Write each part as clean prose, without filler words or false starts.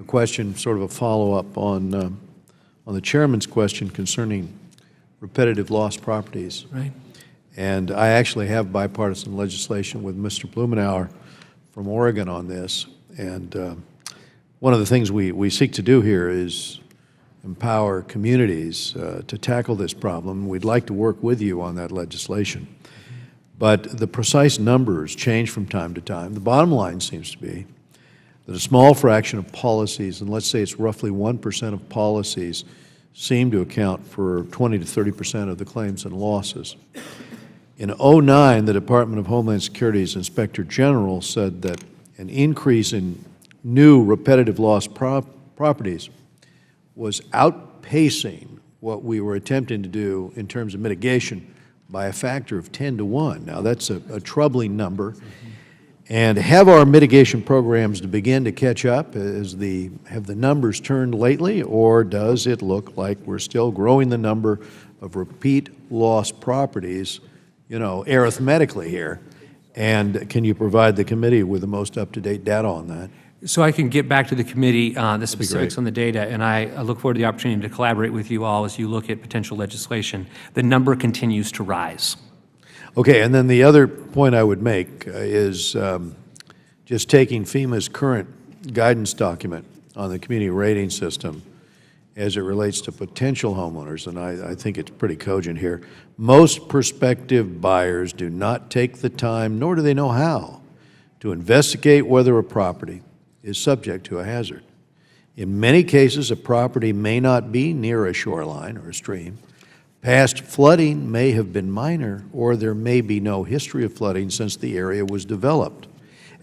a question, sort of a follow-up on the chairman's question concerning repetitive lost properties. Right. And I actually have bipartisan legislation with Mr. Blumenauer from Oregon on this. And one of the things we seek to do here is empower communities to tackle this problem. We'd like to work with you on that legislation. But the precise numbers change from time to time. The bottom line seems to be that a small fraction of policies, and let's say it's roughly 1% of policies, seem to account for 20 to 30% of the claims and losses. In 2009, the Department of Homeland Security's Inspector General said that an increase in new repetitive loss properties was outpacing what we were attempting to do in terms of mitigation by a factor of 10 to 1. Now, that's a troubling number. And have our mitigation programs to begin to catch up? Have the numbers turned lately, or does it look like we're still growing the number of repeat loss properties, you know, arithmetically here? And can you provide the committee with the most up-to-date data on that? So I can get back to the committee the specifics on the data, and I look forward to the opportunity to collaborate with you all as you look at potential legislation. The number continues to rise. Okay, and then the other point I would make is just taking FEMA's current guidance document on the community rating system as it relates to potential homeowners, and I think it's pretty cogent here. Most prospective buyers do not take the time, nor do they know how, to investigate whether a property is subject to a hazard. In many cases, a property may not be near a shoreline or a stream. Past flooding may have been minor, or there may be no history of flooding since the area was developed.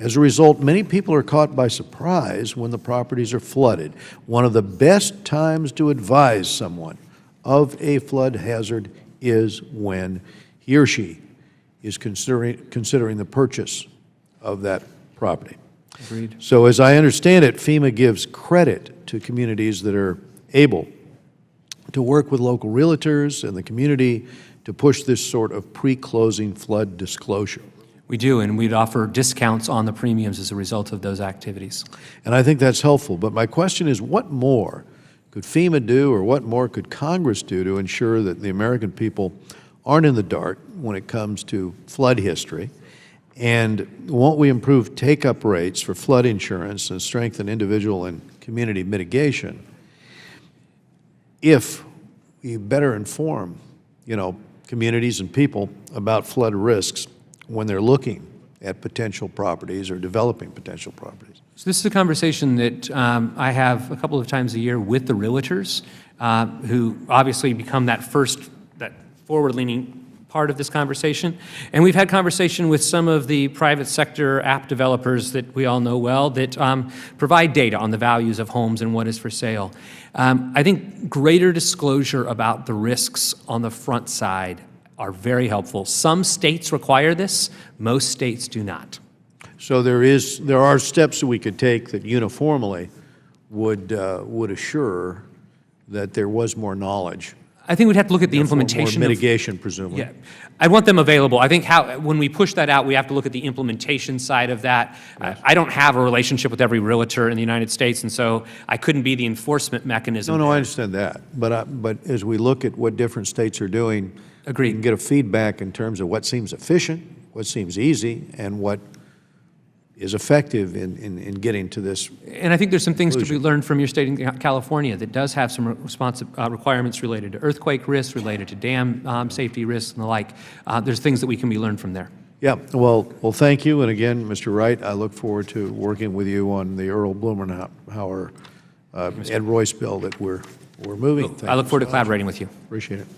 As a result, many people are caught by surprise when the properties are flooded. One of the best times to advise someone of a flood hazard is when he or she is considering the purchase of that property. Agreed. So as I understand it, FEMA gives credit to communities that are able to work with local realtors and the community to push this sort of pre-closing flood disclosure. We do, and we'd offer discounts on the premiums as a result of those activities. And I think that's helpful, but my question is, what more could FEMA do, or what more could Congress do to ensure that the American people aren't in the dark when it comes to flood history? And won't we improve take-up rates for flood insurance and strengthen individual and community mitigation if we better inform, you know, communities and people about flood risks when they're looking at potential properties or developing potential properties? So this is a conversation that I have a couple of times a year with the realtors who obviously become that forward-leaning part of this conversation. And we've had conversation with some of the private sector app developers that we all know well that provide data on the values of homes and what is for sale. I think greater disclosure about the risks on the front side are very helpful. Some states require this, most states do not. So there are steps that we could take that uniformly would assure that there was more knowledge. I think we'd have to look at the implementation. More mitigation, presumably. Yeah, I want them available. I think when we push that out, we have to look at the implementation side of that. Yes. I don't have a relationship with every realtor in the United States, and so I couldn't be the enforcement mechanism. No, I understand that. But as we look at what different states are doing, agreed, we can get a feedback in terms of what seems efficient, what seems easy, and what is effective in getting to this. And I think there's some things to be learned from your state in California that does have some requirements related to earthquake risks, related to dam safety risks and the like. There's things that we can be learned from there. Yeah, well, thank you. And again, Mr. Wright, I look forward to working with you on the Earl Blumenauer Ed Royce bill that we're moving. I look forward to collaborating with you. Appreciate it.